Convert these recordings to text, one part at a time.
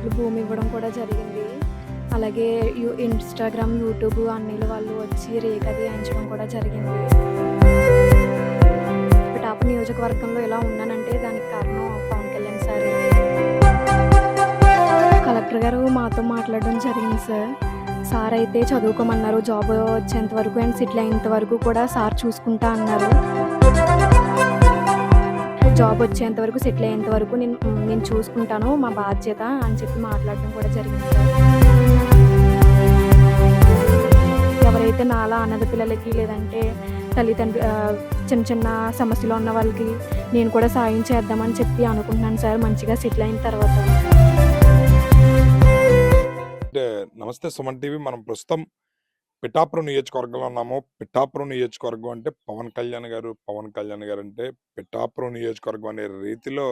సెంట్లు భూమి ఇవ్వడం కూడా జరిగింది. అలాగే ఇన్‌స్టాగ్రామ్, యూట్యూబ్ అన్నీల వాళ్ళు వచ్చి రేక్ ఏయించడం కూడా జరిగింది. పిఠాపురం నియోజకవర్గంలో ఇలా ఉన్నానంటే దానికి కారణం పవన్ కళ్యాణ్ సారే. కలెక్టర్ గారు మాతో మాట్లాడడం జరిగింది సార్. సార్ అయితే చదువుకోమన్నారు. జాబ్ వచ్చేంత వరకు అండ్ సెటిల్ అయ్యేంత వరకు కూడా సార్ చూసుకుంటా అన్నారు. జాబ్ వచ్చేంత వరకు, సెటిల్ అయ్యేంత వరకు నేను చూసుకుంటాను. మా బాధ్యత అని చెప్పి మాట్లాడడం కూడా జరిగింది సార్. ఎవరైతే నాలా అనాథ పిల్లలకి లేదంటే చిన్న చిన్న సమస్యలు ఉన్న వాళ్ళకి నేను కూడా సాయం చేద్దామని చెప్పి అనుకుంటున్నాను సార్ మంచిగా సెటిల్ అయిన తర్వాత. అంటే నమస్తే సుమన్ టీవీ. మనం ప్రస్తుతం పిఠాపురం నియోజకవర్గంలో ఉన్నాము. పిఠాపురం నియోజకవర్గం అంటే పవన్ కళ్యాణ్ గారు అంటే పిఠాపురం నియోజకవర్గం అనే రీతిలో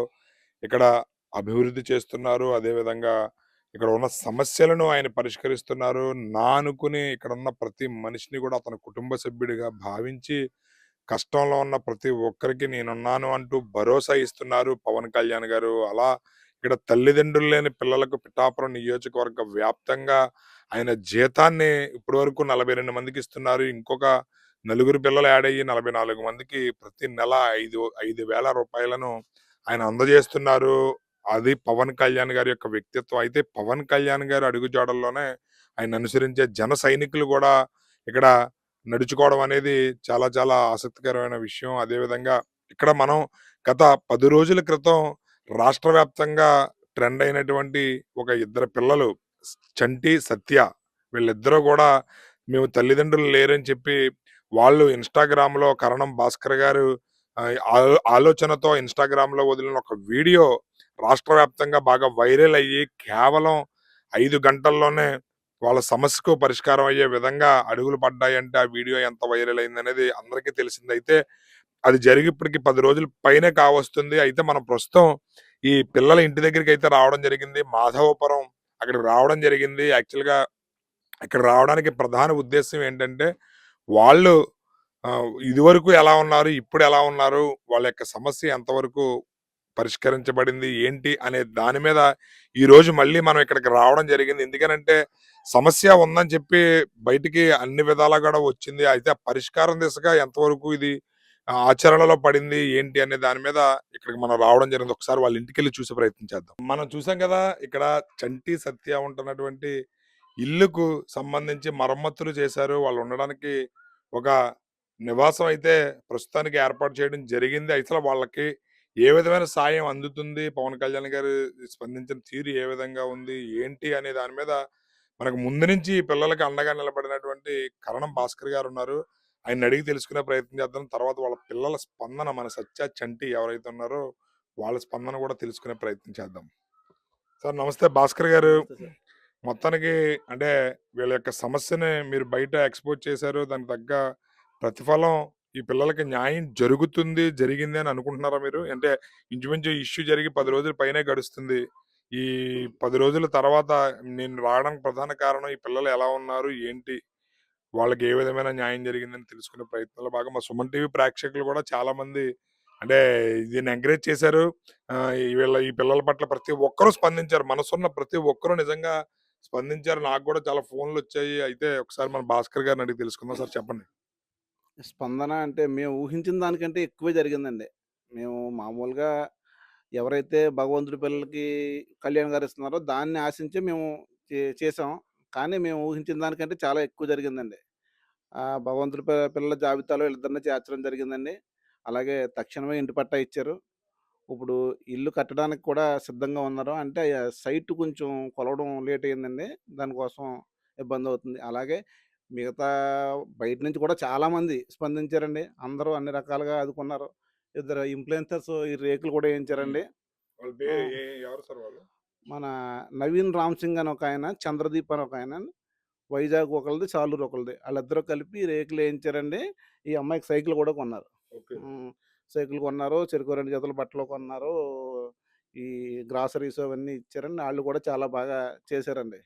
ఇక్కడ అభివృద్ధి చేస్తున్నారు. అదేవిధంగా ఇక్కడ ఉన్న సమస్యలను ఆయన పరిష్కరిస్తున్నారు. నా అనుకుని ఇక్కడ ఉన్న ప్రతి మనిషిని కూడా అతని కుటుంబ సభ్యుడిగా భావించి కష్టంలో ఉన్న ప్రతి ఒక్కరికి నేనున్నాను అంటూ భరోసా ఇస్తున్నారు పవన్ కళ్యాణ్ గారు. అలా ఇక్కడ తల్లిదండ్రులు లేని పిల్లలకు పిఠాపురం నియోజకవర్గ వ్యాప్తంగా ఆయన జీతాన్ని ఇప్పటి వరకు 42 మందికి ఇస్తున్నారు. ఇంకొక నలుగురు పిల్లలు యాడ్ అయ్యి 44 మందికి ప్రతి నెల 5,000 రూపాయలను ఆయన అందజేస్తున్నారు. అది పవన్ కళ్యాణ్ గారి యొక్క వ్యక్తిత్వం. అయితే పవన్ కళ్యాణ్ గారు అడుగుజాడల్లోనే ఆయన అనుసరించే జన సైనికులు కూడా ఇక్కడ నడుచుకోవడం అనేది చాలా చాలా ఆసక్తికరమైన విషయం. అదేవిధంగా ఇక్కడ మనం గత 10 రోజుల క్రితం రాష్ట్ర వ్యాప్తంగా ట్రెండ్ అయినటువంటి ఒక ఇద్దరు పిల్లలు చంటి, సత్య, వీళ్ళిద్దరూ కూడా మేము తల్లిదండ్రులు లేరని చెప్పి వాళ్ళు ఇన్‌స్టాగ్రామ్‌లో కరణం భాస్కర్ గారు ఆలోచనతో ఇన్‌స్టాగ్రామ్‌లో వదిలిన ఒక వీడియో రాష్ట్ర వ్యాప్తంగా బాగా వైరల్ అయ్యి కేవలం 5 గంటల్లోనే వాళ్ళ సమస్యకు పరిష్కారం అయ్యే విధంగా అడుగులు పడ్డాయంటే ఆ వీడియో ఎంత వైరల్ అయిందనేది అందరికీ తెలిసింది. అయితే అది జరిగి ఇప్పటికి 10 రోజుల పైనే కావస్తుంది. అయితే మనం ప్రస్తుతం ఈ పిల్లల ఇంటి దగ్గరికి అయితే రావడం జరిగింది. మాధవపురం అక్కడికి రావడం జరిగింది. యాక్చువల్‌గా ఇక్కడ రావడానికి ప్రధాన ఉద్దేశం ఏంటంటే వాళ్ళు ఇదివరకు ఎలా ఉన్నారు, ఇప్పుడు ఎలా ఉన్నారు, వాళ్ళ యొక్క సమస్య ఎంతవరకు పరిష్కరించబడింది ఏంటి అనే దాని మీద ఈ రోజు మళ్ళీ మనం ఇక్కడికి రావడం జరిగింది. ఎందుకనంటే సమస్య ఉందని చెప్పి బయటికి అన్ని విధాలా కూడా వచ్చింది. అయితే ఆ పరిష్కారం దిశగా ఎంతవరకు ఇది ఆచరణలో పడింది ఏంటి అనే దాని మీద ఇక్కడికి మనం రావడం జరిగింది. ఒకసారి వాళ్ళ ఇంటికెళ్ళి చూసే ప్రయత్నం చేద్దాం. మనం చూసాం కదా ఇక్కడ చంటి, సత్య ఉంటున్నటువంటి ఇల్లుకు సంబంధించి మరమ్మతులు చేశారు. వాళ్ళు ఉండడానికి ఒక నివాసం అయితే ప్రస్తుతానికి ఏర్పాటు చేయడం జరిగింది. అసలు వాళ్ళకి ఏ విధమైన సాయం అందుతుంది, పవన్ కళ్యాణ్ గారు స్పందించిన తీరు ఏ విధంగా ఉంది ఏంటి అనే దాని మీద మనకు ముందు నుంచి పిల్లలకి అండగా నిలబడినటువంటి కరణం భాస్కర్ గారు ఉన్నారు. ఆయన అడిగి తెలుసుకునే ప్రయత్నం చేద్దాం. తర్వాత వాళ్ళ పిల్లల స్పందన, మన సత్య, చంటి ఎవరైతే ఉన్నారో వాళ్ళ స్పందన కూడా తెలుసుకునే ప్రయత్నం చేద్దాం. సార్ నమస్తే భాస్కర్ గారు. మొత్తానికి అంటే వీళ్ళ యొక్క సమస్యని మీరు బయట ఎక్స్‌పోజ్ చేశారు. దానికి తగ్గ ప్రతిఫలం ఈ పిల్లలకి న్యాయం జరిగింది అని అనుకుంటున్నారా మీరు? అంటే ఇంచుమించు ఇష్యూ జరిగి 10 రోజుల పైనే గడుస్తుంది. ఈ 10 రోజుల తర్వాత నేను రావడానికి ప్రధాన కారణం ఈ పిల్లలు ఎలా ఉన్నారు? ఏంటి? వాళ్ళకి ఏ విధమైన న్యాయం జరిగిందని తెలుసుకునే ప్రయత్నంలో భాగంగా మా సుమన్ టీవీ ప్రేక్షకులు కూడా చాలా మంది అంటే దీన్ని ఎంకరేజ్ చేశారు. ఈ పిల్లల పట్ల ప్రతి ఒక్కరూ స్పందించారు. మనసున్న ప్రతి ఒక్కరూ నిజంగా స్పందించారు. నాకు కూడా చాలా ఫోన్‌లొచ్చాయి. అయితే ఒకసారి మన భాస్కర్ గారిని అడిగి తెలుసుకుందాం. సార్ చెప్పండి. స్పందన అంటే మేము ఊహించిన దానికంటే ఎక్కువే జరిగిందండి. మేము మామూలుగా ఎవరైతే భగవంతుడి పిల్లలకి కళ్యాణ్ గారు ఇస్తున్నారో దాన్ని ఆశించే మేము చేసాం. కానీ మేము ఊహించిన దానికంటే చాలా ఎక్కువ జరిగిందండి. భగవంతుడి పిల్లల జాబితాలో వీళ్ళిద్దరిని చేర్చడం జరిగిందండి. అలాగే తక్షణమే ఇంటి పట్టా ఇచ్చారు. ఇప్పుడు ఇల్లు కట్టడానికి కూడా సిద్ధంగా ఉన్నారు. అంటే సైట్ కొంచెం కొలవడం లేట్ అయిందండి. దానికోసం ఇబ్బందవుతుంది. అలాగే మిగతా బయట నుంచి కూడా చాలామంది స్పందించారండి. అందరూ అన్ని రకాలుగా ఆదుకున్నారు. ఇద్దరు ఇన్‌ఫ్లుయెన్సర్స్ ఈ రేకులు కూడా ఏయించారండి. వాళ్ళ ఆ! పేరు ఎవరు సార్ వాళ్ళు? మన నవీన్ రామ్ సింగ్ అని ఒకాయన, చంద్రదీప్ అని ఒకాయన, వైజాగ్ ఒకళ్ళది, సాలూరు ఒకళ్ళది. ఆళ్ళిద్దరూ కలిపి రేకులేయించారండి. ఈ అమ్మాయికి సైకిల్ కూడా కొన్నారు. ఓకే. హ్మ్. సైకిల్ కొన్నారు. చెరకో 2 జతల బట్టలు కొన్నారు. ఈ గ్రాసరీస్ అవన్నీ ఇచ్చారండి. ఆళ్ళు కూడా చాలా బాగా చేశారండి.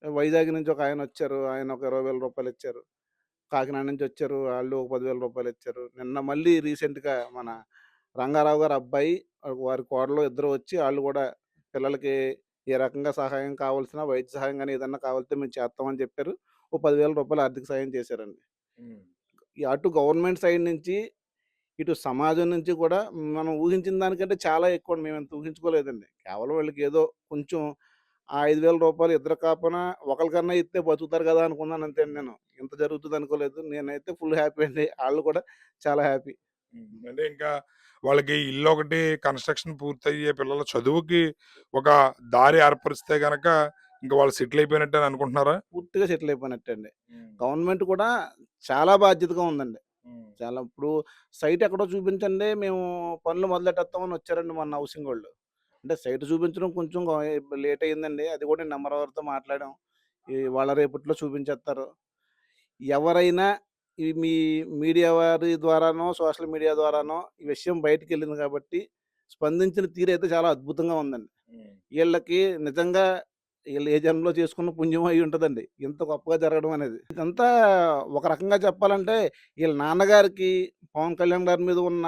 వైజాగ్ నుంచి ఒక ఆయనొచ్చారు. ఆయన ఒక రూ. 20,000 ఇచ్చారు. కాకినాడ నుంచి వచ్చారు. ఆళ్ళు ఒక రూ. 10,000 ఇచ్చారు. నిన్న మళ్ళీ రీసెంట్‌గా మన రంగారావు గారి అబ్బాయి, వారి కోడలు ఇద్దరు వచ్చి ఆళ్ళు కూడా పిల్లలకి ఏ రకంగా సహాయం కావాల్సిన వైద్య సహాయం గాని ఏదన్నా కావాలితే మేము చేస్తామని చెప్పారు. ఓ రూ. 10,000 ఆర్థిక సాయం చేశారండి. హ్మ్. అటు గవర్నమెంట్ సైడ్ నుంచి, ఇటు సమాజం నుంచి కూడా మనం ఊహించిన దానికంటే చాలా ఎక్కువండి. మేమంత ఊహించుకోలేదండి. కేవలం వీళ్ళకేదో కొంచెం ఆ రూ. 5,000 ఇద్దరు కాపోయినా ఒకళ్ళకన్నా ఇత్తే బతుకుతారు కదా అనుకున్నాను అంతే అండి నేను. ఇంత జరుగుతదనుకోలేదు. నేనైతే ఫుల్ హ్యాపీ అండి. ఆళ్ళు కూడా చాలా హ్యాపీ. అంటే ఇంకా వాళ్ళకి ఇల్లు ఒకటి కన్‌స్ట్రక్షన్ పూర్తయ్యే పిల్లల చదువుకి ఒక దారి ఏర్పరిస్తే గనక ఇంక వాళ్ళు సెటిల్ అయిపోయినట్టే అని అనుకుంటున్నారా? పూర్తిగా సెటిల్ అయిపోయినట్టే అండి. హ్మ్. గవర్నమెంట్ కూడా చాలా బాధ్యతగా ఉందండి. హ్మ్. చాలా ఇప్పుడు సైట్ ఎక్కడో చూపించండి మేము పనులు మొదలెట్టేస్తామని వచ్చారండి మొన్న హౌసింగోళ్ళు. అంటే సైట్ చూపించడం కొంచెం లేట్ అయిందండి. అది కూడా నెంబర్ ఎవరితో మాట్లాడాం. ఇవాళ రేపట్లో చూపించేత్తారు. ఎవరైనా ఈ మీడియా వారి ద్వారానో, సోషల్ మీడియా ద్వారానో ఈ విషయం బయటికెళ్ళింది కాబట్టి స్పందించిన తీరైతే చాలా అద్భుతంగా ఉందండి. హ్మ్. ఈళ్ళకి నిజంగా ఈళ్ళు ఏ జన్మలో చేసుకున్న పుణ్యమో అయ్యుంటదండి. ఇంత గొప్పగా జరగడం అనేది. ఇదంతా ఒక రకంగా చెప్పాలంటే ఈళ్ళ నాన్నగారికి పవన్ కళ్యాణ్ గారి మీద ఉన్న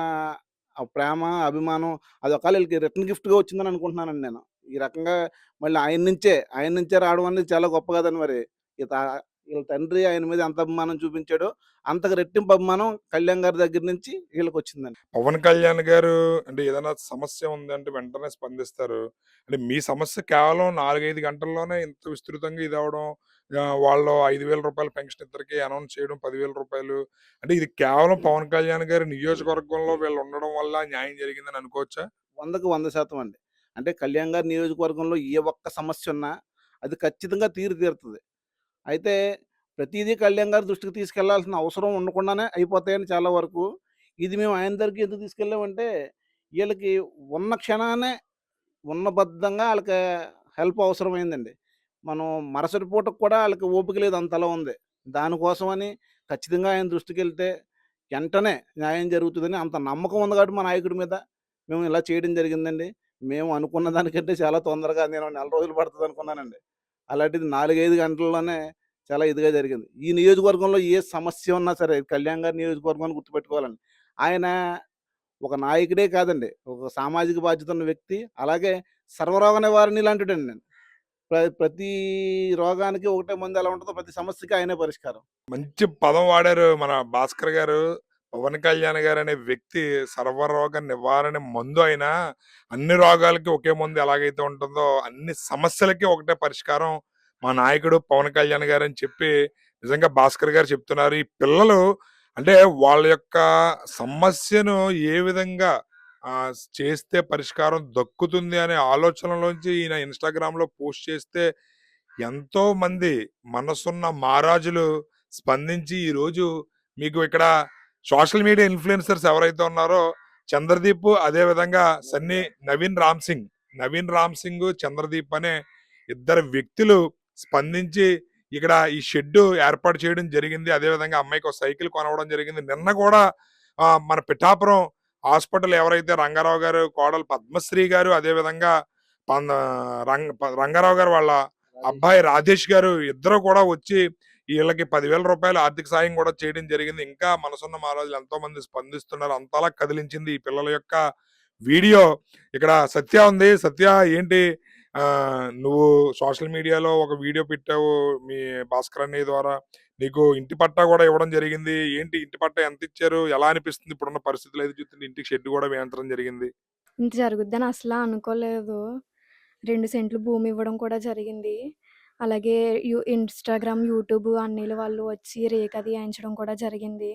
ఆ ప్రేమ, అభిమానం అదొకళ ఈళ్ళకి రిటర్న్ గిఫ్ట్‌గా వచ్చిందని అనుకుంటున్నానండి నేను. ఈ రకంగా మళ్ళీ ఆయన నుంచే రావడం అనేది చాలా గొప్ప కదండీ మరి. ఇత ఈళ్ళ తండ్రి ఆయన మీద ఎంత అభిమానం చూపించాడో అంతకు రెట్టింపు అభిమానం కళ్యాణ్ గారి దగ్గర నుంచి ఈళ్ళకొచ్చిందండి. పవన్ కళ్యాణ్ గారు అంటే ఏదైనా సమస్య ఉందంటే వెంటనే స్పందిస్తారు. అంటే మీ సమస్య కేవలం 4, 5 గంటల్లోనే ఇంత విస్తృతంగా ఇదవ్వడం, వాళ్ళు రూ. 5,000 పెన్షన్ ఇద్దరికీ అనౌన్స్ చేయడం, రూ. 10,000 అంటే ఇది కేవలం పవన్ కళ్యాణ్ గారి నియోజకవర్గంలో వీళ్ళు ఉండడం వల్ల న్యాయం జరిగిందని అనుకోవచ్చా? 100కి 100% అండి. అంటే కళ్యాణ్ గారి నియోజకవర్గంలో ఏ ఒక్క సమస్యున్నా అది ఖచ్చితంగా తీరుతీరుతది. అయితే ప్రతీదీ కళ్యాణ్ గారి దృష్టికి తీసుకెళ్లాల్సిన అవసరం ఉండకుండానే అయిపోతాయండి చాలా వరకు. ఇది మేము ఆయన దగ్గరికి ఎందుకు తీసుకెళ్ళామంటే, ఈళ్ళకి ఉన్న క్షణానే ఉన్నబద్ధంగా ఆళ్ళకి హెల్ప్ అవసరమైందండి. మనం మరుసటి పూటకి కూడా ఆళ్ళకి ఓపిక లేదు అంతలా ఉంది. దానికోసమని ఖచ్చితంగా ఆయన దృష్టికెళ్తే ఎంటనే న్యాయం జరుగుతదని అంత నమ్మకం ఉంది కాబట్టి మా నాయకుడి మీద మేము ఇలా చేయడం జరిగిందండి. మేము అనుకున్న దానికంటే చాలా తొందరగా నేను నెల రోజులు పడతదనుకున్నానండి. అలాంటిది 4, 5 గంటల్లోనే చాలా ఇదిగా జరిగింది. ఈ నియోజకవర్గంలో ఏ సమస్య ఉన్నా సరే కళ్యాణ్ గారి నియోజకవర్గాన్ని గుర్తుపెట్టుకోవాలండి. ఆయన ఒక నాయకుడే కాదండి. ఒక సామాజిక బాధ్యత ఉన్న వ్యక్తి. అలాగే సర్వరోగ నివారణి లాంటిడండి. ప్రతి రోగానికి ఒకటే మందు ఎలా ఉంటదో ప్రతి సమస్యకి ఆయనే పరిష్కారం. మంచి పదం వాడారు మన భాస్కర్ గారు. పవన్ కళ్యాణ్ గారనే వ్యక్తి సర్వరోగ నివారణ మందు అయినా, అన్ని రోగాలకి ఒకే మందు ఎలాగైతే ఉంటుందో, అన్ని సమస్యలకి ఒకటే పరిష్కారం మా నాయకుడు పవన్ కళ్యాణ్ గారని చెప్పి నిజంగా భాస్కర్ గారు చెప్తున్నారు. ఈ పిల్లలు అంటే వాళ్ళ యొక్క సమస్యను ఏ విధంగా చేస్తే పరిష్కారం దక్కుతుంది అనే ఆలోచనలోంచి ఈయన ఇన్‌స్టాగ్రామ్‌లో పోస్ట్ చేస్తే ఎంతో మంది మనసున్న మారాజులు స్పందించి ఈరోజు మీకు ఇక్కడ సోషల్ మీడియా ఇన్‌ఫ్లుయెన్సర్స్ ఎవరైతే ఉన్నారో చంద్రదీప్ అదే విధంగా నవీన్ రామ్ సింగ్, చంద్రదీప్ అనే ఇద్దరు వ్యక్తులు స్పందించి ఇక్కడ ఈ షెడ్ ఏర్పాటు చేయడం జరిగింది. అదే విధంగా అమ్మాయికి ఒక సైకిల్ కొనవడం జరిగింది. నిన్న కూడా మన పిఠాపురం హాస్పిటల్ ఎవరైతే రంగారావు గారు కోడలు పద్మశ్రీ గారు అదే విధంగా పంద రంగారావు గారు వాళ్ళ అబ్బాయి రాజేష్ గారు ఇద్దరు కూడా వచ్చి వీళ్ళకి రూ. 10,000 ఆర్థిక సాయం కూడా చేయడం జరిగింది. ఇంకా మనసున్న మహారాజులు ఎంతో మంది స్పందిస్తున్నారు. అంతలా కదిలించింది ఈ పిల్లల యొక్క వీడియో. ఇక్కడ సత్య ఉంది. సత్య ఏంటి నువ్వు సోషల్ మీడియాలో ఒక వీడియో పెట్టావు మీ భాస్కర్ అన్నయ్య ద్వారా. నీకు ఇంటి పట్టా కూడా ఇవ్వడం జరిగింది. ఏంటి ఇంటి పట్టా ఎంత ఇచ్చారు? ఎలా అనిపిస్తుంది ఇప్పుడున్న పరిస్థితులు అయితే చూస్తుంటే ఇంటికి షెడ్ కూడా వేయించడం జరిగింది. ఇంత జరుగుద్దని అసలా అనుకోలేదు. 2 సెంట్లు భూమి ఇవ్వడం కూడా జరిగింది. అలాగే ఇన్‌స్టాగ్రామ్, యూట్యూబ్ అన్నీల వాళ్ళు వచ్చి రేక్ అది ఏయించడం కూడా జరిగింది.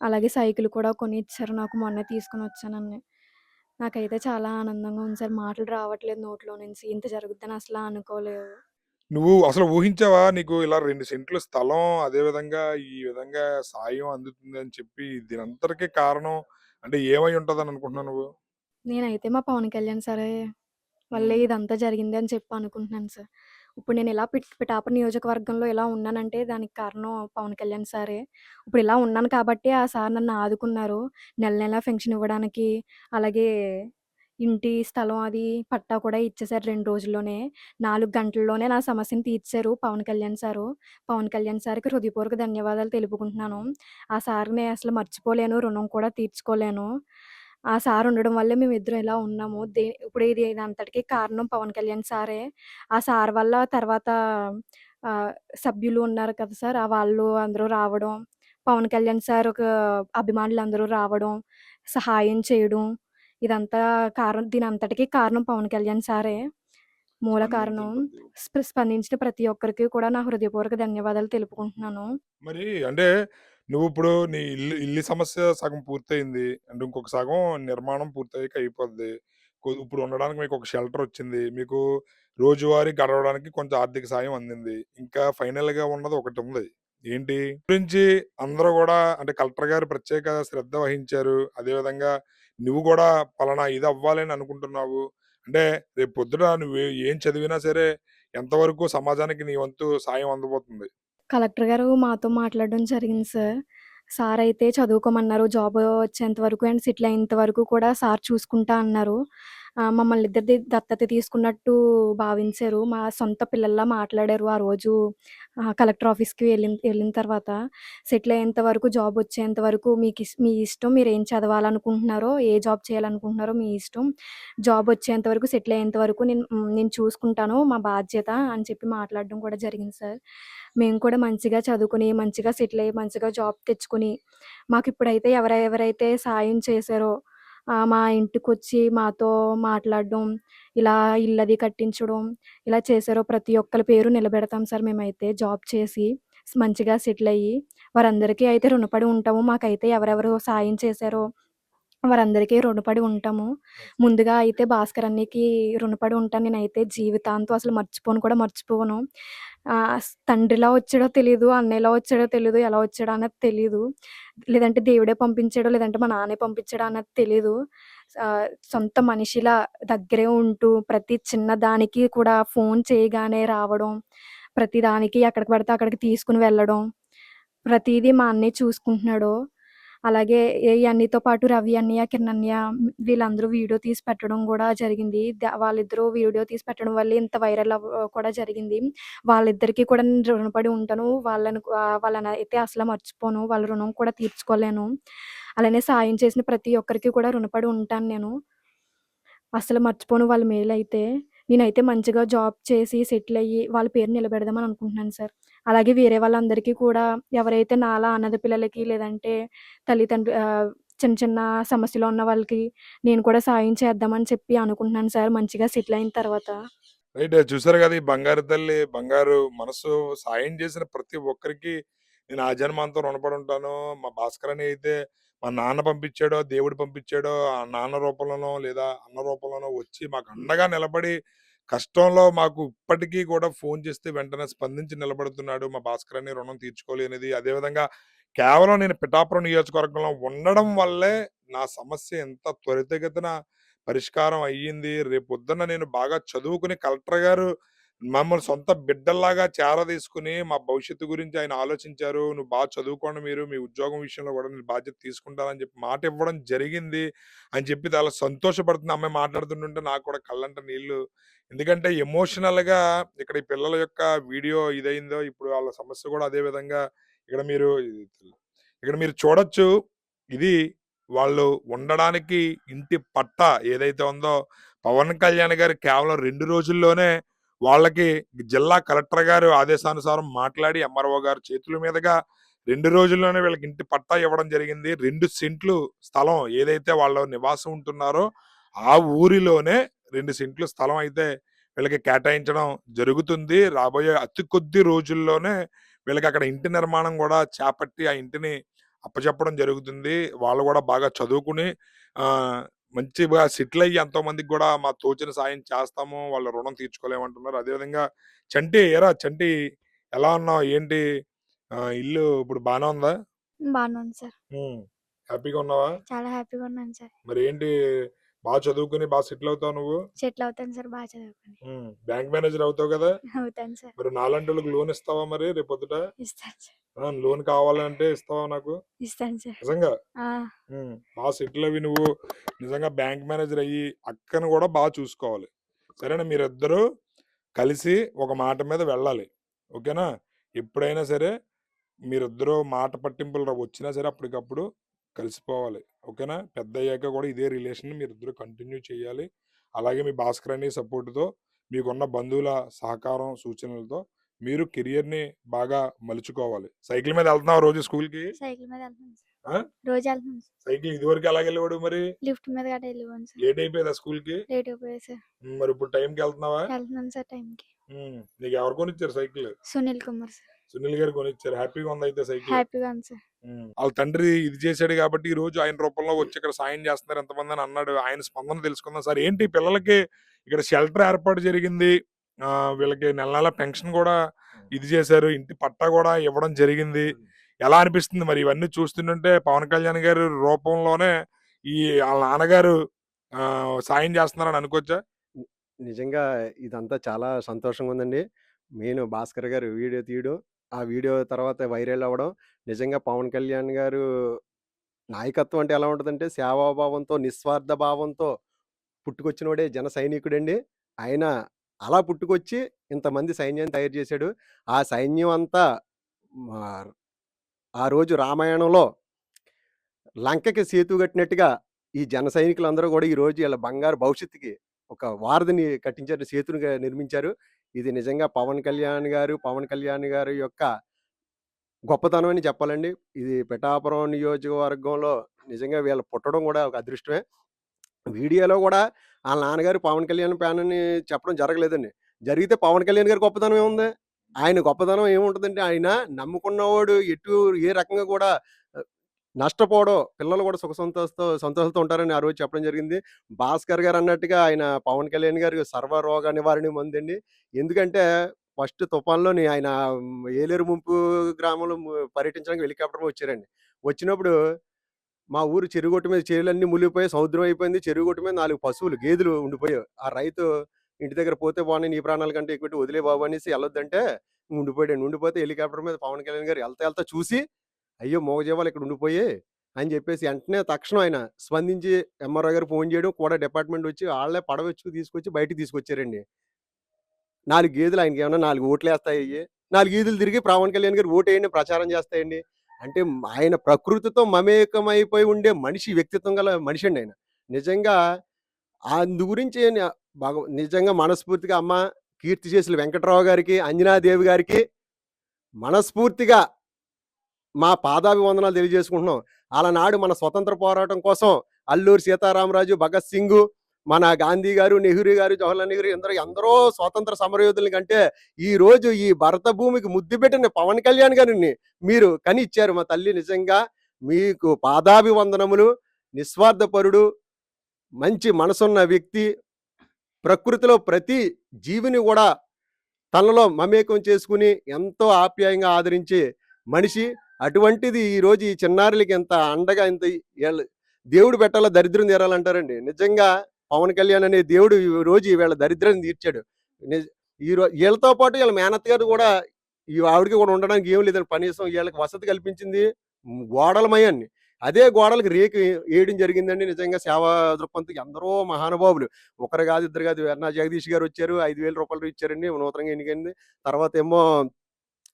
అలాగే సైకిల్ కూడా కొనిచ్చారు నాకు మొన్నే తీసుకొనొచ్చానని. నాకైతే చాలా ఆనందంగా ఉంది సార్. మాటలు రావట్లేదు నోట్లో నుంచి. ఇంత జరుగుద్దని అసలా అనుకోలేదు. నువ్వు అసలు ఊహించావా? నీకు ఇలా 2 సెంట్లు స్థలం, అదే విధంగా ఈ విధంగా సాయం అందుతుందని చెప్పి దీనంతటికి కారణం అంటే ఏమై ఉంటదని అనుకుంటున్నావు నువ్వు? నేనైతే మా పవన్ కళ్యాణ్ సారే వల్లే హ్మ్. ఇదంతా జరిగింది అని చెప్పి అనుకుంటున్నాను సార్. ఇప్పుడు నేను ఇలా పిఠాపురం నియోజకవర్గంలో ఇలా ఉన్నానంటే దానికి కారణం పవన్ కళ్యాణ్ సారే. ఇప్పుడు ఇలా ఉన్నాను కాబట్టే ఆ సార్ నన్ను ఆదుకున్నారు. నెల నెలా పెన్షన్ ఇవ్వడానికి, అలాగే ఇంటి స్థలం అది పట్టా కూడా ఇచ్చేసారు 2 రోజుల్లోనే. 4 గంటల్లోనే నా సమస్యను తీర్చారు పవన్ కళ్యాణ్ సారు. పవన్ కళ్యాణ్ సార్‌కి హృదయపూర్వక ధన్యవాదాలు తెలుపుకుంటున్నాను. ఆ సార్‌ని అసలు మర్చిపోలేను. రుణం కూడా తీర్చుకోలేను. ఆ సార్ ఉండడం వల్లే మేమిద్దరం ఇలా ఉన్నాము. ఇప్పుడు ఇదంతటికి కారణం పవన్ కళ్యాణ్ సారే. ఆ సార్ వల్ల తర్వాత ఆహ్, సభ్యులు ఉన్నారు కదా సార్! వాళ్ళు అందరూ రావడం, పవన్ కళ్యాణ్ సార్ అభిమానులందరూ రావడం, సహాయం చేయడం, ఇదంతా దీనంతటికి కారణం పవన్ కళ్యాణ్ సారే. మూల స్పందించిన కారణం. ప్రతి స్పందించిన ప్రతి ఒక్కరికి కూడా నా హృదయపూర్వక ధన్యవాదాలు తెలుపుకుంటున్నాను. మరి అంటే నువ్విప్పుడు నీ ఇల్లు సమస్య సగం పూర్తయింది. అంటే ఇంకొక సగం నిర్మాణం పూర్తయ్యాక అయిపోద్ది. ఇప్పుడు ఉండడానికి మీకొక షెల్టరొచ్చింది. మీకు రోజువారీ గడవడానికి కొంచెం ఆర్థిక సాయం అందింది. ఇంకా ఫైనల్‌గా ఉన్నది ఒకటుంది. ఏంటి? గురించి అందరూ గూడా అంటే కలెక్టర్ గారు ప్రత్యేక శ్రద్ధ వహించారు. అదే విధంగా నువ్వు గూడా పలానా ఇది అవ్వాలని అనుకుంటున్నావు. అంటే రేపు పొద్దున నువ్వు ఏం చదివినా సరే ఎంతవరకు సమాజానికి నీ వంతు సాయం అందబోతుంది. కలెక్టర్ గారు మాతో మాట్లాడడం జరిగింది సార్. సార్ అయితే చదువుకోమన్నారు. జాబ్ వచ్చేంత వరకు అండ్ సెటిల్ అయ్యేంత వరకు కూడా సార్ చూసుకుంటా అన్నారు. మమ్మల్ని ఇద్దరిది దత్తత తీసుకున్నట్టు భావించారు. మా సొంత పిల్లల్లా మాట్లాడారు ఆ రోజు కలెక్టర్ ఆఫీస్‌కి వెళ్ళిన తర్వాత. సెటిల్ అయ్యేంత వరకు జాబ్ వచ్చేంత వరకు మీ ఇష్టం. మీరేం చదవాలనుకుంటున్నారో, ఏ జాబ్ చేయాలనుకుంటున్నారో మీ ఇష్టం. జాబ్ వచ్చేంత వరకు సెటిల్ అయ్యేంత వరకు నేను చూసుకుంటాను. మా బాధ్యత అని చెప్పి మాట్లాడడం కూడా జరిగింది సార్. మేము కూడా మంచిగా చదువుకొని, మంచిగా సెటిల్ అయ్యి, మంచిగా జాబ్ తెచ్చుకొని, మాకిప్పుడైతే ఎవరైతే సాయం చేశారో మా ఇంటికొచ్చి మాతో మాట్లాడడం, ఇలా ఇల్లది కట్టించడం, ఇలా చేశారో ప్రతి ఒక్కళ్ళ పేరు నిలబెడతాం సార్ మేమైతే జాబ్ చేసి, మంచిగా సెటిల్ అయ్యి. వారందరికీ అయితే రుణపడి ఉంటాము. మాకైతే ఎవరెవరు సాయం చేశారో వారందరికీ రుణపడి ఉంటాము. ముందుగా అయితే భాస్కర్ అన్నయ్యకి రుణపడి ఉంటాను నేనైతే జీవితాంతం అసలు మర్చిపోను. తండ్రిలా వచ్చాడో తెలీదు, అన్నయ్యలా వచ్చాడో తెలీదు, ఎలా వచ్చాడో అన్నది తెలీదు. లేదంటే దేవుడే పంపించాడో, లేదంటే మా నాన్నే పంపించాడా అన్నది తెలీదు. సొంత మనిషిలా దగ్గరే ఉంటూ ప్రతి చిన్న దానికి కూడా ఫోన్ చేయగానే రావడం, ప్రతి దానికి ఎక్కడికి పడితే అక్కడికి తీసుకొని వెళ్ళడం, ప్రతీదీ మా అన్నయ్య చూసుకుంటున్నాడు. అలాగే అన్నయ్యతో పాటు రవి అన్నయ్య, కిరణ్ అన్నయ్య వీళ్ళందరూ వీడియో తీసి పెట్టడం గూడా జరిగింది. వాళ్ళిద్దరూ వీడియో తీసి పెట్టడం వల్లే ఇంత వైరల్ కూడా జరిగింది. వాళ్ళిద్దరికీ కూడా నేను రుణపడి ఉంటాను. వాళ్ళనైతే అసలు మర్చిపోను. వాళ్ళ రుణం కూడా తీర్చుకోలేను. అలానే సాయం చేసిన ప్రతి ఒక్కరికి కూడా రుణపడి ఉంటాను నేను. అస్సలు మర్చిపోను వాళ్ళ మేలైతే. నేనైతే మంచిగా జాబ్ చేసి సెటిల్ అయ్యి వాళ్ళ పేరు నిలబెడదామని అనుకుంటున్నాను సార్. అలాగే వేరే వాళ్ళందరికీ కూడా ఎవరైతే నాలా అనాథ పిల్లలకి లేదంటే చిన్న చిన్న సమస్యలో ఉన్న వాళ్ళకి నేను కూడా సాయం చేద్దామని చెప్పి అనుకుంటున్నాను సార్ మంచిగా సెటిల్ అయిన తర్వాత. రైట్. చూసారు గదా! ఈ బంగారు తల్లి, బంగారు మనసు సాయం చేసిన ప్రతి ఒక్కరికి నేను ఆ జన్మాంతం రుణపడి ఉంటాను. మా భాస్కరని అయితే మా నాన్న పంపించాడో, దేవుడు పంపించాడో, ఆ నాన్న రూపంలోనో లేదా అన్న రూపంలోనో వచ్చి మాకు అండగా నిలబడి కష్టంలో మాకు ఇప్పటికీ కూడా ఫోన్ చేస్తే వెంటనే స్పందించి నిలబడుతున్నాడు. మా భాస్కరని రుణం తీర్చుకోలేనిది. అదేవిధంగా కేవలం నేను పిఠాపురం నియోజకవర్గంలో ఉండడం వల్లే నా సమస్య ఎంత త్వరితగతిన పరిష్కారం అయ్యింది. రేపొద్దున్న నేను బాగా చదువుకుని కలెక్టర్ గారు మమ్మల్ని సొంత బిడ్డల్లాగా చేరదీసుకొని మా భవిష్యత్తు గురించి ఆయన ఆలోచించారు. "నువ్వు బాగా చదువుకోండి మీరు. మీ ఉద్యోగం విషయంలో కూడా నేను బాధ్యత తీసుకుంటానని" చెప్పి మాట ఇవ్వడం జరిగింది అని చెప్పి చాలా సంతోషపడుతుంది. ఆ అమ్మాయి మాట్లాడుతుంటుంటే నాకు కూడా కళ్ళంట నీళ్ళు. ఎందుకంటే ఎమోషనల్‌గా ఇక్కడ ఈ పిల్లల యొక్క వీడియో ఇదయిందో ఇప్పుడు వాళ్ళ సమస్య కూడా అదే విధంగా ఇక్కడ మీరు ఇక్కడ మీరు చూడొచ్చు. ఇది వాళ్ళు ఉండడానికి ఇంటి పట్టా ఏదైతే ఉందో పవన్ కళ్యాణ్ గారు కేవలం 2 రోజుల్లోనే వాళ్ళకి జిల్లా కలెక్టర్ గారు ఆదేశానుసారం మాట్లాడి ఎంఆర్ఓ గారి చేతుల మీదుగా 2 రోజుల్లోనే వీళ్ళకి ఇంటి పట్టా ఇవ్వడం జరిగింది. 2 సెంట్లు స్థలం ఏదైతే వాళ్ళు నివాసం ఉంటున్నారో ఆ ఊరిలోనే 2 సెంట్లు స్థలం అయితే వీళ్ళకి కేటాయించడం జరుగుతుంది. రాబోయే అతి కొద్ది రోజుల్లోనే వీళ్ళకి అక్కడ ఇంటి నిర్మాణం కూడా చేపట్టి ఆ ఇంటిని అప్పచెప్పడం జరుగుతుంది. వాళ్ళు గూడా బాగా చదువుకుని మంచిగా సెటిల్ అయ్యి ఎంతో మందికి గూడా మా తోచిన సాయం చేస్తాము. వాళ్ళ రుణం తీర్చుకోలేమంటున్నారు. అదేవిధంగా చంటి ఎలా ఉన్నావు? ఏంటి? ఇల్లు ఇప్పుడు బానే ఉందా? బానే ఉంది సార్. హ్మ్. హ్యాపీగా ఉన్నావా? చాలా హ్యాపీగా ఉన్నాను సార్. మరేంటి చదువుకొని సెటిల్ అవుతావు నువ్వు? సెటిల్ అవుతాను సార్ బా చదువుకొని. బ్యాంక్ మేనేజర్ అవుతావు గదా! అవుతాను సార్. మరి నాలాంటోళ్ళకి లోన్ ఇస్తావా మరి రేపొద్దుట? ఇస్తాను సార్. లోన్ కావాలంటే ఇస్తావా నాకు? ఇస్తాను సార్. నిజంగా? ఆ! సెటిల్ అవ్వి నువ్వు నిజంగా బ్యాంక్ మేనేజర్ అయ్యి అక్కను కూడా చూసుకోవాలి. సరేనా? మీరిద్దరూ కలిసి ఒక మాట మీద వెళ్ళాలి. ఓకేనా? ఎప్పుడైనా సరే మీరిద్దరూ మాట పట్టింపులు వచ్చినా సరే అప్పటికప్పుడు కలిసిపోవాలి. ఓకేనా? పెద్దయ్యాక కూడా ఇదే రిలేషన్ మీరిద్దరూ కంటిన్యూ చేయాలి. అలాగే మీ భాస్కర్ అన్నయ్య సపోర్ట్‌తో, మీకున్న బంధువుల సహకారం, సూచనలతో మీరు కెరియర్‌ని బాగా మలుచుకోవాలి. సైకిల్ మీద ఎళ్తున్నావా రోజు స్కూల్‌కి? సైకిల్ మీద వెళ్తున్నాను సార్. ఆ? రోజు వెళ్తున్నాను సార్. సైకిల్ ఇదివరకు ఎలాగెళ్ళేవాడివి మరి? లిఫ్ట్ మీద గట్టా వెళ్ళేవాడిని సార్. లేట్ అయిపోయేదా స్కూల్‌కి? లేట్ అయిపోయేది సార్. మరి ఇప్పుడు టైంకి ఎళ్తున్నావా? వెళ్తున్నాను సార్ టైంకి. నీకు ఎవరు కొనిచ్చారు సైకిల్? సునీల్ కుమార్ సార్. సునీల్ గారు కొనిచ్చారు. హ్యాపీగా ఉందా అయితే సైకిల్? హ్యాపీగా ఉంది సార్. వాళ్ళ తండ్రి ఇది చేశాడు కాబట్టి ఈ రోజు ఆయన రూపంలో వచ్చి ఇక్కడ సాయం చేస్తున్నారు ఎంతమంది అని అన్నాడు. ఆయన స్పందన తెలుసుకుందాం. సార్ ఏంటి పిల్లలకి ఇక్కడ షెల్టర్ ఏర్పాటు జరిగింది. వీళ్ళకి నెల నెల పెన్షన్ కూడా ఇది చేశారు. ఇంటి పట్టా కూడా ఇవ్వడం జరిగింది. ఎలా అనిపిస్తుంది మరి ఇవన్నీ చూస్తుంటే పవన్ కళ్యాణ్ గారి రూపంలోనే ఈ వాళ్ళ నాన్నగారు సాయం చేస్తున్నారని అనుకోవచ్చా? ని నిజంగా ఇదంతా చాలా సంతోషంగా ఉందండి. మెయిన్ భాస్కర్ గారు వీడియో తీయడం, ఆ వీడియో తర్వాత వైరల్ అవ్వడం, నిజంగా పవన్ కళ్యాణ్ గారు నాయకత్వం అంటే ఎలా ఉంటదంటే సేవాభావంతో, నిస్వార్థ భావంతో పుట్టుకొచ్చినోడే జన సైనికుడండి. ఆయన అలా పుట్టుకొచ్చి ఇంతమంది సైన్యాన్ని తయారు చేశాడు. ఆ సైన్యం అంతా మా ఆ రోజు రామాయణంలో లంకకి సేతు కట్టినట్టుగా ఈ జన సైనికులందరూ కూడా ఈరోజు ఈళ్ళ బంగారు భవిష్యత్తుకి ఒక వారధిని కట్టించారు. సేతునిగా నిర్మించారు. ఇది నిజంగా పవన్ కళ్యాణ్ గారి యొక్క గొప్పతనం అని చెప్పాలండి. ఇది పిఠాపురం నియోజకవర్గంలో నిజంగా వీళ్ళు పుట్టడం కూడా ఒక అదృష్టమే. వీడియోలో గూడా ఆళ్ళ నాన్నగారు పవన్ కళ్యాణ్ ఫ్యాన్ అని చెప్పడం జరగలేదండి. జరిగితే పవన్ కళ్యాణ్ గారి గొప్పతనం ఏముంది? ఆయన గొప్పతనం ఏముంటదంటే ఆయన నమ్ముకున్నవాడు ఏ రకంగా కూడా ఆహ్, నష్టపోవడం. పిల్లలు కూడా సంతోషాలతో ఉంటారని ఆ రోజు చెప్పడం జరిగింది. భాస్కర్ గారు అన్నట్టుగా ఆయన పవన్ కళ్యాణ్ గారు సర్వరోగ నివారణి మందండి. ఎందుకంటే ఫస్ట్ తుఫాన్‌లోని ఆయన ఏలేరు ముంపు గ్రామంలో పర్యటించడానికి హెలికాప్టర్‌లో వచ్చారండి. వచ్చినప్పుడు మా ఊరు చెరుగొట్టు మీద చేలన్నీ మునిగిపోయాయి. సముద్రం అయిపోయింది. చెరుగొట్టు మీద 4 పశువులు, గేదెలు ఉండిపోయాయి. ఆ రైతు ఇంటి దగ్గర పోతే పోనీ నీ ప్రాణాల కంటే ఎక్కువ వదిలేయి బాబు అనేసి ఎళ్ళొద్దంటే ఉండిపోయాడండి. ఉండిపోతే హెలికాప్టర్ మీద పవన్ కళ్యాణ్ గారు ఎళ్తా చూసి, అయ్యో! మూగజీవాలు ఇక్కడ ఉండిపోయాయి అని చెప్పేసి వెంటనే తక్షణం ఆయన స్పందించి ఎంఆర్‌ఓ గారికి ఫోన్ చేయడం, కూడా డిపార్ట్‌మెంట్ వచ్చి ఆళ్ళే పడవెచ్చుకు తీసుకొచ్చి బయటికి తీసుకొచ్చారండి. 4 గేదెలు ఆయనకేమన్నా 4 ఓట్లేస్తాయయ్యి. 4 ఈదులు తిరిగి పవన్ కళ్యాణ్ గారు ఓటేయండి ప్రచారం చేస్తాయండి. అంటే ఆయన ప్రకృతితో మమేకమైపోయి ఉండే మనిషి, వ్యక్తిత్వం గల మనిషండి ఆయన. నిజంగా అందు గురించి నిజంగా మనస్ఫూర్తిగా అమ్మ కీర్తిశేషులు వెంకట్రావు గారికి, అంజనాదేవి గారికి మనస్ఫూర్తిగా మా పాదాభివందనాలు తెలియజేసుకుంటున్నాం. ఆలనాడు మన స్వతంత్ర పోరాటం కోసం అల్లూరి సీతారామరాజు, భగత్ సింగు, మన గాంధీ గారు, నెహ్రూ గారు, జవహర్లాల్ నెహ్రూ ఎందరో స్వాతంత్ర సమరయోధుల కంటే ఈరోజు ఈ భరత భూమికి ముద్దు పెట్టిన పవన్ కళ్యాణ్ గారిని మీరు కనిచ్చారు మా తల్లి. నిజంగా మీకు పాదాభివందనములు. నిస్వార్థపరుడు, మంచి మనసున్న వ్యక్తి, ప్రకృతిలో ప్రతి జీవిని కూడా తనలో మమేకం చేసుకుని ఎంతో ఆప్యాయంగా ఆదరించే మనిషి. అటువంటిది ఈరోజు ఈ చిన్నారులకి ఎంత అండగా ఇంత ఈళ్ళ దేవుడు పెట్టాలా దరిద్రం తీరాలంటారండి. నిజంగా పవన్ కళ్యాణ్ అనే దేవుడు ఈ రోజు వీళ్ళ దరిద్రాన్ని తీర్చాడు. నిజ ఈళ్ళతో పాటు ఈళ్ళ మేనత్త గారు కూడా ఈ ఆవిడకి కూడా ఉండడానికి ఏం లేదండి. కనీసం ఈళ్ళకి వసతి కల్పించింది గోడలమయాన్ని. అదే గోడలకి రేకు ఏయడం జరిగిందండి. నిజంగా సేవా దృక్పథంతో ఎందరో మహానుభావులు, ఒకరు కాదు, ఇద్దరు కాదు. వెన్నా జగదీష్ గారు వచ్చారు. రూ. 5,000 ఇచ్చారండి. నూతనంగా ఎన్నికైంది. తర్వాతేమో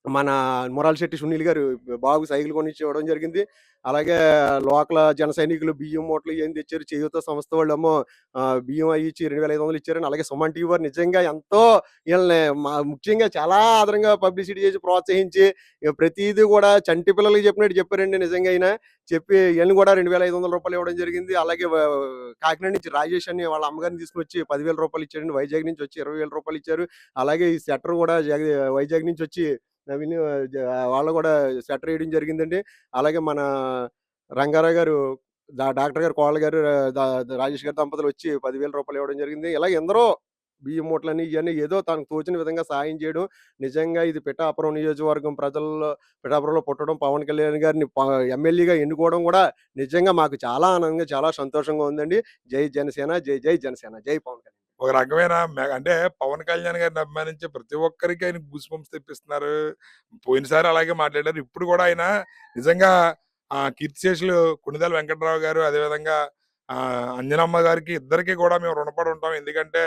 మన మురాల శెట్టి సునీల్ గారు బాబు సైకిల్ కొనిచ్చి ఇవ్వడం జరిగింది. అలాగే లోకల్ జన సైనికులు బియ్యం మూటలు ఇయన్నీ తెచ్చారు. చేయూత సంస్థ వాళ్ళేమో బియ్యం అయి ఇచ్చి 2,500 ఇచ్చారండి. అలాగే సుమన్ టీవీ వారు నిజంగా ఎంతో ఈళ్ళని ముఖ్యంగా చాలా ఆదరంగా పబ్లిసిటీ చేసి ప్రోత్సహించి ప్రతీదీ కూడా చంటి పిల్లలకి చెప్పినట్టు చెప్పారండి. నిజంగా ఆయన చెప్పి ఈళ్ళని కూడా రూ. 2,500 ఇవ్వడం జరిగింది. అలాగే కాకినాడ నుంచి రాజేష్ అని వాళ్ళ అమ్మగారిని తీసుకొచ్చి రూ. 10,000 ఇచ్చారండి. వైజాగ్ నుంచి వచ్చి రూ. 20,000 ఇచ్చారు. అలాగే ఈ సెటర్ కూడా వైజాగ్ నుంచి వచ్చి నవీన్ వాళ్ళు కూడా స్వెటర్ వేయడం జరిగిందండి. అలాగే మన రంగారావు గారు, డాక్టర్ గారు కోడలు గారు, రాజేష్ గారి దంపతులు వచ్చి రూ. 10,000 ఇవ్వడం జరిగింది. ఇలా ఎందరో బియ్యం మూటలని ఇయన్నీ ఏదో తనకు తోచిన విధంగా సాయం చేయడం. నిజంగా ఇది పిఠాపురం నియోజకవర్గం ప్రజల్లో పిఠాపురంలో పుట్టడం, పవన్ కళ్యాణ్ గారిని ఎమ్మెల్యేగా ఎన్నుకోవడం కూడా నిజంగా మాకు చాలా ఆనందంగా, చాలా సంతోషంగా ఉందండి. జై జనసేన, జై జై జనసేన, జై పవన్ కళ్యాణ్. ఒక రకమైన అంటే పవన్ కళ్యాణ్ గారిని అభిమానించే ప్రతి ఒక్కరికి ఆయన గూస్ బంప్స్ తెప్పిస్తున్నారు. పోయినసారి అలాగే మాట్లాడారు. ఇప్పుడు కూడా ఆయన నిజంగా కీర్తిశేషులు కొణిదెల వెంకట్రావు గారు, అదేవిధంగా అంజనమ్మ గారికి ఇద్దరికి కూడా మేము రుణపడి ఉంటాం. ఎందుకంటే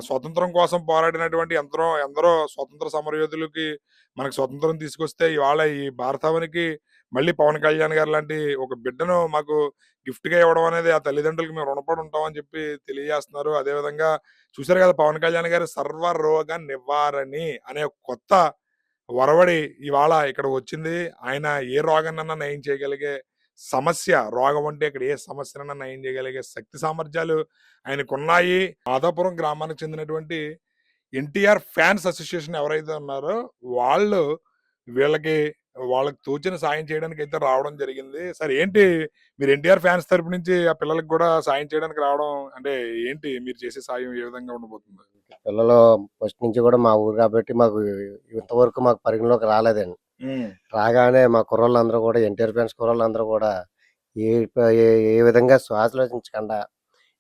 స్వతంత్రం కోసం పోరాడినటువంటి ఎందరో స్వతంత్ర సమరయోధులకి మనకు స్వతంత్రం తీసుకొస్తే ఇవాళ ఈ భారతావనికి మళ్ళీ పవన్ కళ్యాణ్ గారు లాంటి ఒక బిడ్డను మాకు గిఫ్ట్‌గా ఇవ్వడం అనేది ఆ తల్లిదండ్రులకి మేము రుణపడి ఉంటాం అని చెప్పి తెలియజేస్తున్నారు. అదేవిధంగా చూసారు కదా! పవన్ కళ్యాణ్ గారు సర్వరోగ నివారణి అనే ఒక కొత్త ఒరవడి ఇవాళ ఇక్కడికి వచ్చింది. ఆయన ఏ రోగాన్నైనా నయం చేయగలిగే రోగం అంటే ఇక్కడ ఏ సమస్యనైనా నయం చేయగలిగే శక్తి సామర్థ్యాలు ఆయనకున్నాయి. మాధాపురం గ్రామానికి చెందినటువంటి ఎన్టీఆర్ ఫ్యాన్స్ అసోసియేషన్ ఎవరైతే ఉన్నారో వాళ్ళు వీళ్ళకి వాళ్ళకి తోచిన సాయం చేయడానికి అయితే రావడం జరిగింది. సరే ఏంటి మీరు ఎన్టీఆర్ ఫ్యాన్స్ తరపు నుంచి ఆ పిల్లలకి కూడా సాయం చేయడానికి రావడం అంటే ఏంటి మీరు చేసే సాయం ఏ విధంగా ఉండబోతుంది? పిల్లలు ఫస్ట్ నుంచి కూడా మా ఊరు కాబట్టి మాకు ఇంతవరకు మాకు పరిగణలోకి రాలేదండి. రాగానే మా కుర్రోళ్ళందరూ కూడా ఎన్టీఆర్ ఫ్యాన్స్ కుర్రోళ్ళందరూ కూడా ఏ ఏ ఏ విధంగా శ్వాసలోచించకుండా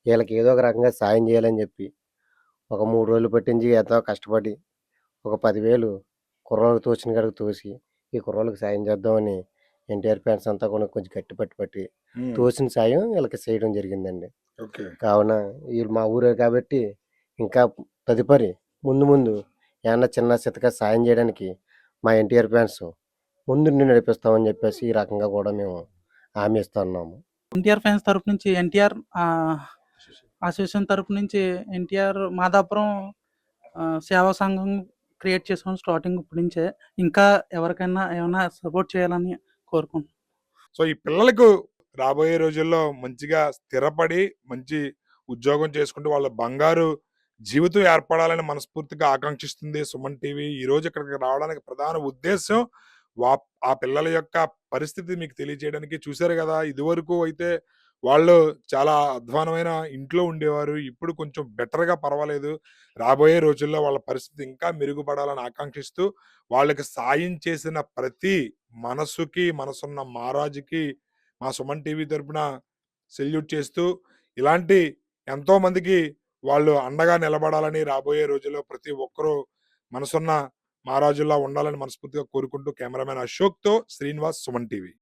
వీళ్ళకి ఏదో ఒక రకంగా సాయం చేయాలని చెప్పి ఒక 3 రోజులు పట్టించి ఎంతో కష్టపడి ఒక 10,000 కుర్రోళ్ళకి తోచిన కాడికి తోసి ఈ కుర్రోళ్ళకి సాయం చేద్దామని ఎన్టీఆర్ ఫ్యాన్స్ అంతా కూడా కొంచెం గట్టి పట్టి తోసిన సాయం వీళ్ళకి చేయడం జరిగిందండి. ఓకే. కావున వీళ్ళు మా ఊరే కాబట్టి ఇంకా తదుపరి ముందు ఏమన్నా చిన్న చితక సాయం చేయడానికి మా ఎన్టీఆర్ ఫ్యాన్స్ ముందుండి నడిపిస్తామని చెప్పేసి ఈ రకంగా కూడా మేము హామీ ఇస్తున్నాము. ఎన్టీఆర్ ఫ్యాన్స్ తరపు నుంచి ఎన్టీఆర్ అసోసియేషన్ తరపు నుంచి ఎన్టీఆర్ మాదాపురం సేవా సంఘం క్రియేట్ చేసుకొని స్టార్టింగ్ ఇప్పటి నుంచే ఇంకా ఎవరికైనా ఏమైనా సపోర్ట్ చేయాలని కోరుకుంటున్నాను. సో ఈ పిల్లలకు రాబోయే రోజుల్లో మంచిగా స్థిరపడి మంచి ఉద్యోగం చేసుకుంటూ వాళ్ళ బంగారు జీవితం ఏర్పడాలని మనస్ఫూర్తిగా ఆకాంక్షిస్తుంది సుమన్ టీవీ. ఈ రోజు ఇక్కడికి రావడానికి ప్రధాన ఉద్దేశం ఆ పిల్లల యొక్క పరిస్థితి మీకు తెలియజేయడానికి. చూశారు కదా, ఇదివరకు అయితే వాళ్ళు చాలా అధ్వానమైన ఇంట్లో ఉండేవారు. ఇప్పుడు కొంచెం బెటర్‌గా పర్వాలేదు. రాబోయే రోజుల్లో వాళ్ళ పరిస్థితి ఇంకా మెరుగుపడాలని ఆకాంక్షిస్తూ, వాళ్ళకి సాయం చేసిన ప్రతి మనసున్న మహారాజుకి మా సుమన్ టీవీ తరపున సెల్యూట్ చేస్తూ, ఇలాంటి ఎంతో మందికి వాళ్ళు అండగా నిలబడాలని రాబోయే రోజుల్లో ప్రతి ఒక్కరూ మనసున్న మహారాజుల్లా ఉండాలని మనస్ఫూర్తిగా కోరుకుంటూ కెమెరామెన్ అశోక్‌తో శ్రీనివాస్, సుమన్ టీవీ.